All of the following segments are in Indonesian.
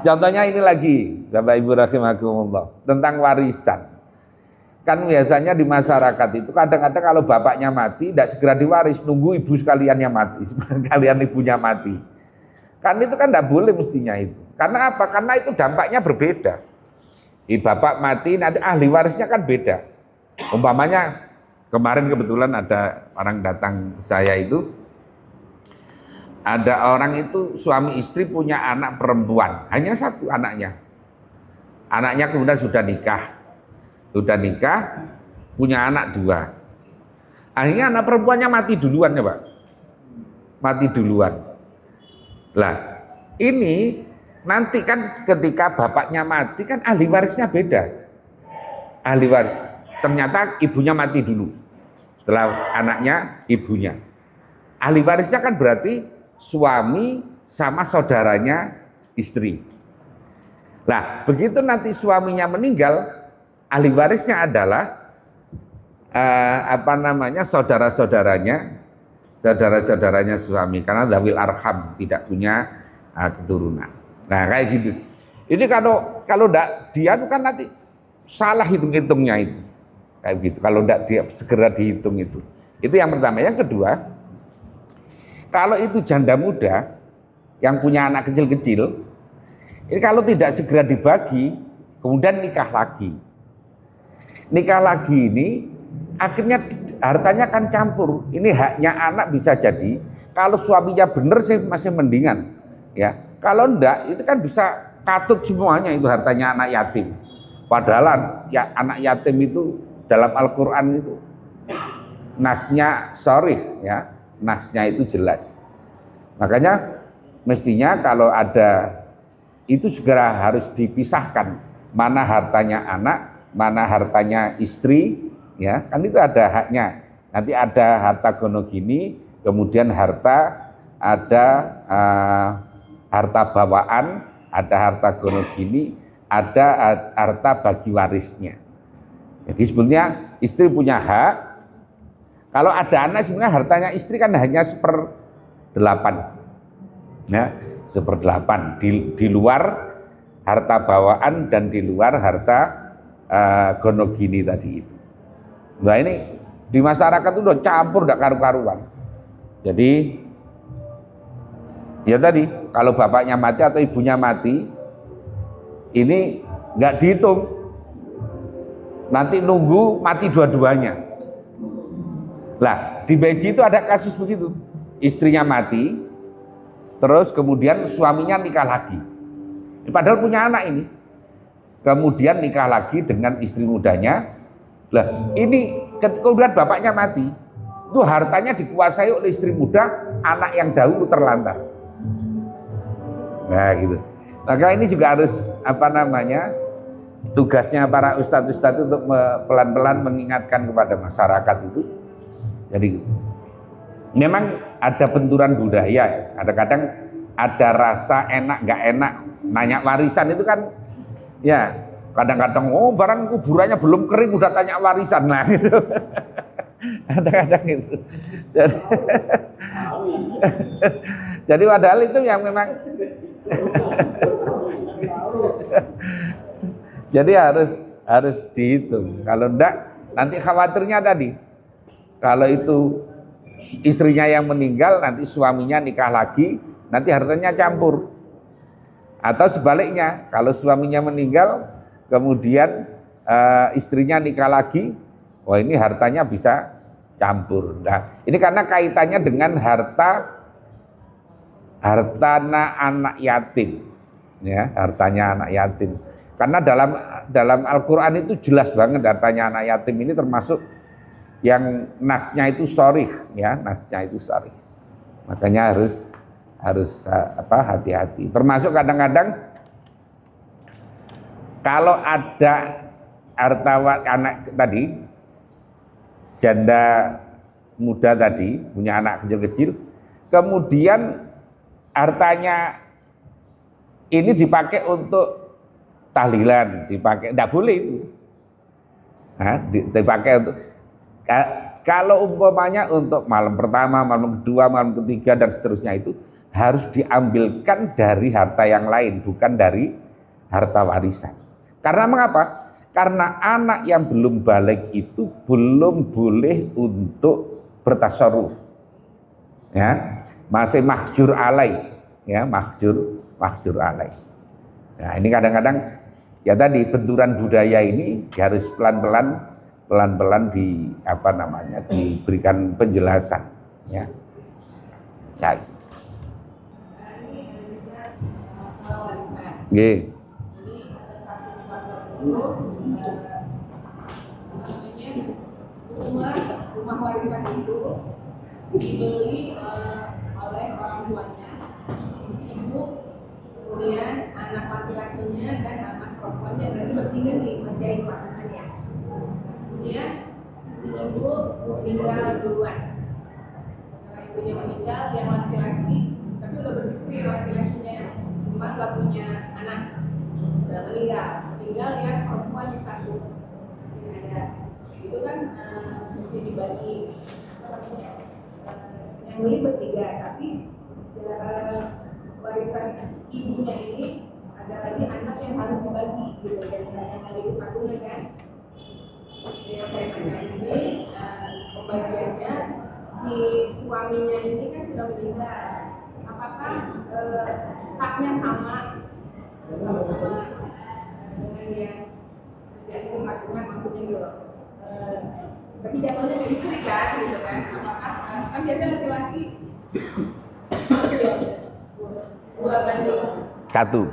Contohnya ini lagi, Bapak Ibu rahimakumullah, tentang warisan. Kan biasanya di masyarakat itu kadang-kadang kalau bapaknya mati tidak segera diwaris, nunggu ibu sekalian yang mati, sekalian ibunya mati. Kan itu kan tidak boleh mestinya itu. Karena apa? Karena itu dampaknya berbeda. Bapak mati nanti ahli warisnya kan beda. Umpamanya kemarin kebetulan ada orang datang saya itu, ada orang itu suami istri punya anak perempuan, hanya satu anaknya. Anaknya kemudian sudah nikah, punya anak dua. Akhirnya anak perempuannya mati duluan ya Pak, mati duluan. Lah ini nanti kan ketika bapaknya mati kan ahli warisnya beda. Ahli waris, ternyata ibunya mati dulu, setelah anaknya ibunya. Ahli warisnya kan berarti suami sama saudaranya istri. Nah, begitu nanti suaminya meninggal, ahli warisnya adalah saudara-saudaranya suami, karena dzawil arham, tidak punya keturunan. Nah, kayak gitu. Ini kalau enggak dia itu kan nanti salah hitung-hitungnya itu. Kayak gitu. Kalau enggak dia segera dihitung itu. Itu yang pertama. Yang kedua, kalau itu janda muda yang punya anak kecil-kecil, ini kalau tidak segera dibagi, kemudian nikah lagi. Nikah lagi ini akhirnya hartanya kan campur. Ini haknya anak bisa jadi, kalau suaminya benar sih masih mendingan. Ya, kalau enggak itu kan bisa katut semuanya itu hartanya anak yatim. Padahal ya anak yatim itu dalam Al-Qur'an itu nasnya sharih ya. Nasnya itu jelas. Makanya mestinya kalau ada itu segera harus dipisahkan, mana hartanya anak, mana hartanya istri, ya kan itu ada haknya. Nanti ada harta gonogini, kemudian harta ada harta bawaan, ada harta gonogini, ada harta bagi warisnya. Jadi sebetulnya istri punya hak. Kalau ada anak sebenarnya hartanya istri kan hanya 1/8, ya 1/8 di luar harta bawaan dan di luar harta gonogini tadi itu. Nah ini di masyarakat itu udah campur, udah karu-karuan. Jadi ya tadi kalau bapaknya mati atau ibunya mati, ini nggak dihitung, nanti nunggu mati dua-duanya. Lah di Beji itu ada kasus begitu, istrinya mati, terus kemudian suaminya nikah lagi, padahal punya anak ini, kemudian nikah lagi dengan istri mudanya. Lah ini kemudian bapaknya mati, itu hartanya dikuasai oleh istri muda, anak yang dahulu terlantar. Nah gitu. Maka ini juga harus tugasnya para ustadz-ustadz untuk pelan-pelan mengingatkan kepada masyarakat itu. Jadi memang ada benturan budaya, kadang-kadang ada rasa enak nggak enak nanya warisan itu kan, ya kadang-kadang barang kuburannya belum kering udah tanya warisan lah gitu. Kadang-kadang itu. Jadi padahal itu yang memang jadi harus dihitung. Kalau enggak nanti khawatirnya tadi, kalau itu istrinya yang meninggal, nanti suaminya nikah lagi, nanti hartanya campur. Atau sebaliknya, kalau suaminya meninggal, kemudian istrinya nikah lagi, wah ini hartanya bisa campur. Nah, ini karena kaitannya dengan hartanya anak yatim, ya hartanya anak yatim. Karena dalam Al-Qur'an itu jelas banget hartanya anak yatim ini termasuk yang nasnya itu sharih, ya nasnya itu sharih. Makanya harus hati-hati. Termasuk kadang-kadang kalau ada hartawan anak tadi, janda muda tadi punya anak kecil-kecil, kemudian hartanya ini dipakai untuk tahlilan, dipakai, tidak boleh itu. Dipakai untuk kalau umpamanya untuk malam pertama, malam kedua, malam ketiga dan seterusnya itu harus diambilkan dari harta yang lain, bukan dari harta warisan. Karena mengapa? Karena anak yang belum balik itu belum boleh untuk bertasarruf, ya, masih mahjur alaih, ya, mahjur alaih. Nah ini kadang-kadang ya tadi benturan budaya ini harus pelan-pelan di apa namanya diberikan penjelasan, ya. Ya. Nggih. Jadi ada satu keluarga itu rumah warisan itu dibeli oleh orang tuanya, si ibu, kemudian anak laki-lakinya dan anak perempuannya, berarti bertiga nih menjadi pasangannya. Kemudian si ibu meninggal duluan. Setelah ibunya meninggal, yang laki-laki tapi udah beristri, yang laki-lakinya cuma nggak punya anak, udah tinggal yang perempuan yang satu masih ada. Itu kan mesti dibagi yang beli bertiga, tapi warisan ibunya ini ada lagi anak yang harus dibagi gitu, yang ada di patungan kan. Yang saya tanya ini pembagiannya si suaminya ini kan sudah meninggal, apakah haknya sama dengan yang tidak ikut patungan, maksudnya gitu. Tapi jatuhnya ke istri kan, gitu kan? Apakah kan biasanya laki-laki ya, 2:1.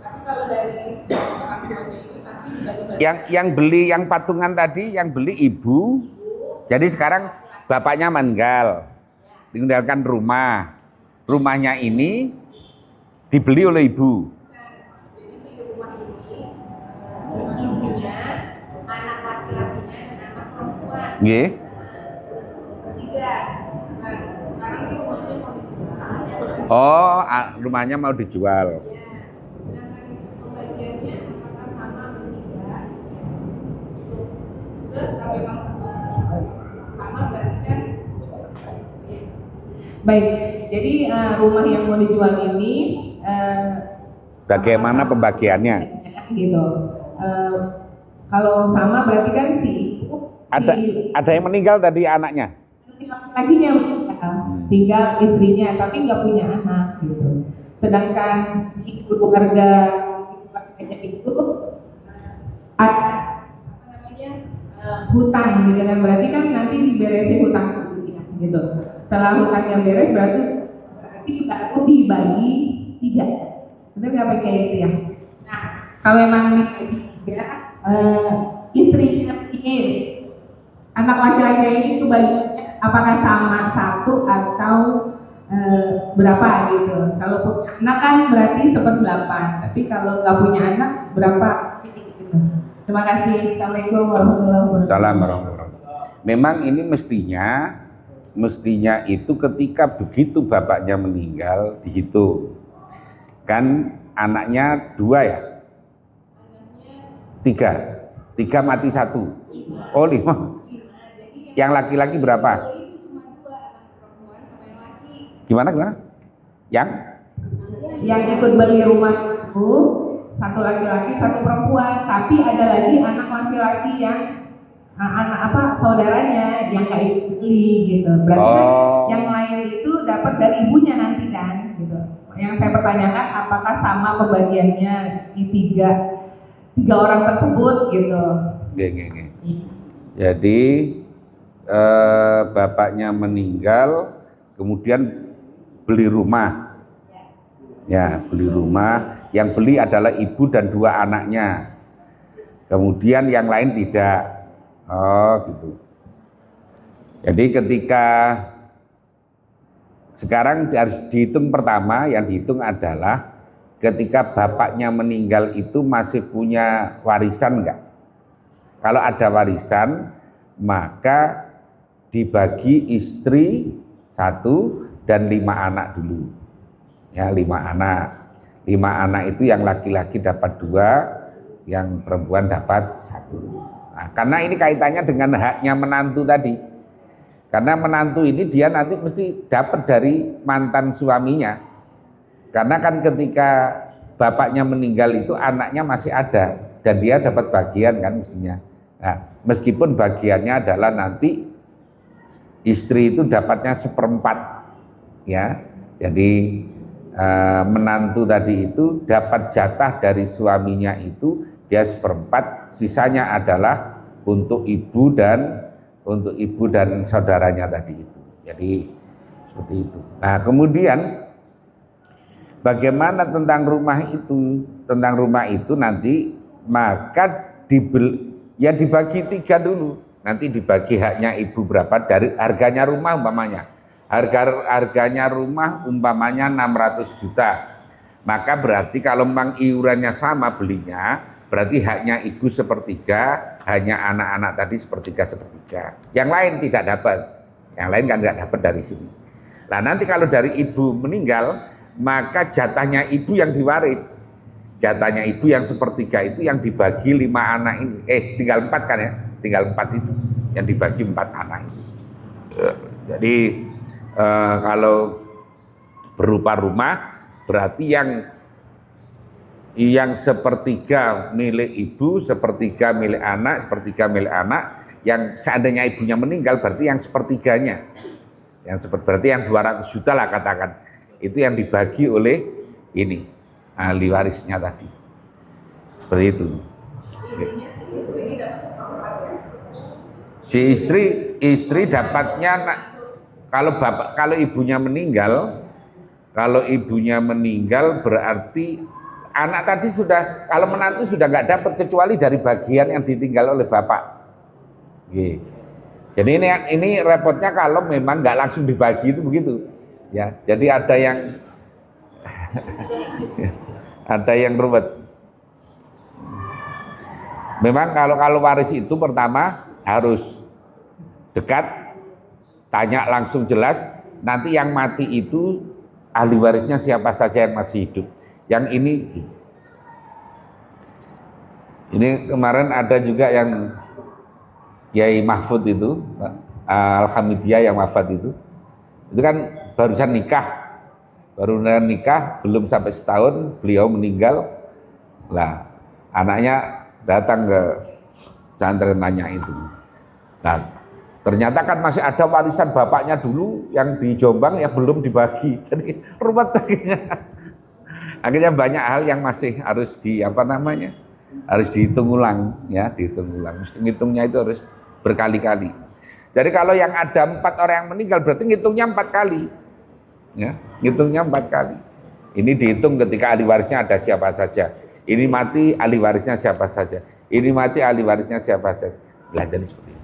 Tapi kalau dari orang tuanya ini pasti dibagi-bagi. Yang beli yang patungan tadi, yang beli ibu. Jadi sekarang bapaknya meninggal, tinggalkan rumah. Rumahnya ini dibeli oleh ibu. Jadi di rumah ini ibunya, anak laki-lakinya dan anak perempuan. Nggih. Bertiga. Nah, sekarang ini rumahnya mau dijual. Oh, rumahnya mau dijual. Ya. Sedangkan pembagiannya apakah sama atau tidak? Itu. Terus kalau memang sama berarti kan. Baik. Jadi rumah yang mau dijual ini Bagaimana pembagiannya? Gitu. Kalau sama berarti kan Ada yang meninggal tadi anaknya. Lakinya tinggal istrinya tapi nggak punya anak gitu. Sedangkan di keluarga itu ada apa namanya hutang gitu kan, berarti kan nanti diberesin hutang gitu. Setelah hutangnya beres berarti baru dibagi 3. Betul nggak pakai itu ya? Nah kalau memang dibagi 3, istrinya ini anak laki-laki ini kebagiannya apakah sama 1 atau berapa gitu. Kalau punya anak kan berarti 1/8, tapi kalau nggak punya anak berapa gitu. Terima kasih. Assalamualaikum warahmatullahi wabarakatuh. Salam warahmatullahi wabarakatuh. Memang ini mestinya itu ketika begitu bapaknya meninggal dihitung. Kan anaknya 2 ya? 3 mati 1. Oh 5. Yang laki-laki berapa? Gimana? Yang ikut beli rumah itu 1 laki-laki 1 perempuan, tapi ada lagi anak laki-laki yang saudaranya yang nggak ikut beli gitu. Berarti kan yang lain itu dapat dari ibunya nanti kan gitu. Yang saya pertanyakan apakah sama pembagiannya di tiga orang tersebut gitu. Geng. Jadi bapaknya meninggal, kemudian beli rumah. Ya, beli rumah. Yang beli adalah ibu dan 2 anaknya. Kemudian yang lain tidak. Oh, gitu. Jadi ketika sekarang harus dihitung pertama, yang dihitung adalah ketika bapaknya meninggal itu masih punya warisan enggak? Kalau ada warisan, maka dibagi istri 1 dan 5 anak dulu. Ya, 5 anak. 5 anak itu yang laki-laki dapat 2, yang perempuan dapat 1. Nah, karena ini kaitannya dengan haknya menantu tadi. Karena menantu ini dia nanti mesti dapat dari mantan suaminya. Karena kan ketika bapaknya meninggal itu anaknya masih ada dan dia dapat bagian kan mestinya. Nah, meskipun bagiannya adalah nanti istri itu dapatnya seperempat, ya. Jadi menantu tadi itu dapat jatah dari suaminya itu dia seperempat, sisanya adalah untuk ibu dan saudaranya tadi itu. Jadi seperti itu. Nah, kemudian bagaimana tentang rumah itu? Tentang rumah itu nanti maka dibagi 3 dulu. Nanti dibagi haknya ibu berapa dari harganya rumah umpamanya. Harganya rumah umpamanya 600 juta. Maka berarti kalau memang iurannya sama belinya, berarti haknya ibu sepertiga, hanya anak-anak tadi sepertiga. Yang lain tidak dapat. Yang lain kan nggak dapat dari sini. Nah, nanti kalau dari ibu meninggal, maka jatahnya ibu yang diwaris. Jatahnya ibu yang sepertiga itu yang dibagi 5 anak ini. Tinggal 4 kan ya? Tinggal 4 itu yang dibagi 4 anak itu. Jadi kalau berupa rumah berarti yang sepertiga milik ibu, sepertiga milik anak, yang seandainya ibunya meninggal berarti yang sepertiganya. Berarti yang 200 juta lah katakan. Itu yang dibagi oleh ini ahli warisnya tadi. Seperti itu. Si istri dapatnya kalau ibunya meninggal berarti anak tadi sudah, kalau menantu sudah nggak dapat kecuali dari bagian yang ditinggal oleh bapak. Jadi ini repotnya kalau memang nggak langsung dibagi itu begitu. Ya, jadi ada yang ruwet. Memang kalau waris itu pertama harus dekat, tanya langsung jelas. Nanti yang mati itu ahli warisnya siapa saja yang masih hidup. Yang ini kemarin ada juga yang Kiai Mahfud itu, Al-Hamidiyah yang wafat itu kan barusan nikah, belum sampai setahun beliau meninggal. Lah anaknya datang ke pesantren nanya itu. Nah, ternyata kan masih ada warisan bapaknya dulu yang di Jombang yang belum dibagi. Jadi ruwet akhirnya banyak hal yang masih harus harus dihitung ulang, ya, dihitung ulang. Ngitungnya itu harus berkali-kali. Jadi kalau yang ada 4 orang yang meninggal berarti ngitungnya 4 kali. Ya, ngitungnya 4 kali. Ini dihitung ketika ahli warisnya ada siapa saja. Ini mati ahli warisnya siapa saja. Ini mati ahli warisnya siapa saja. Lah jadi seperti itu.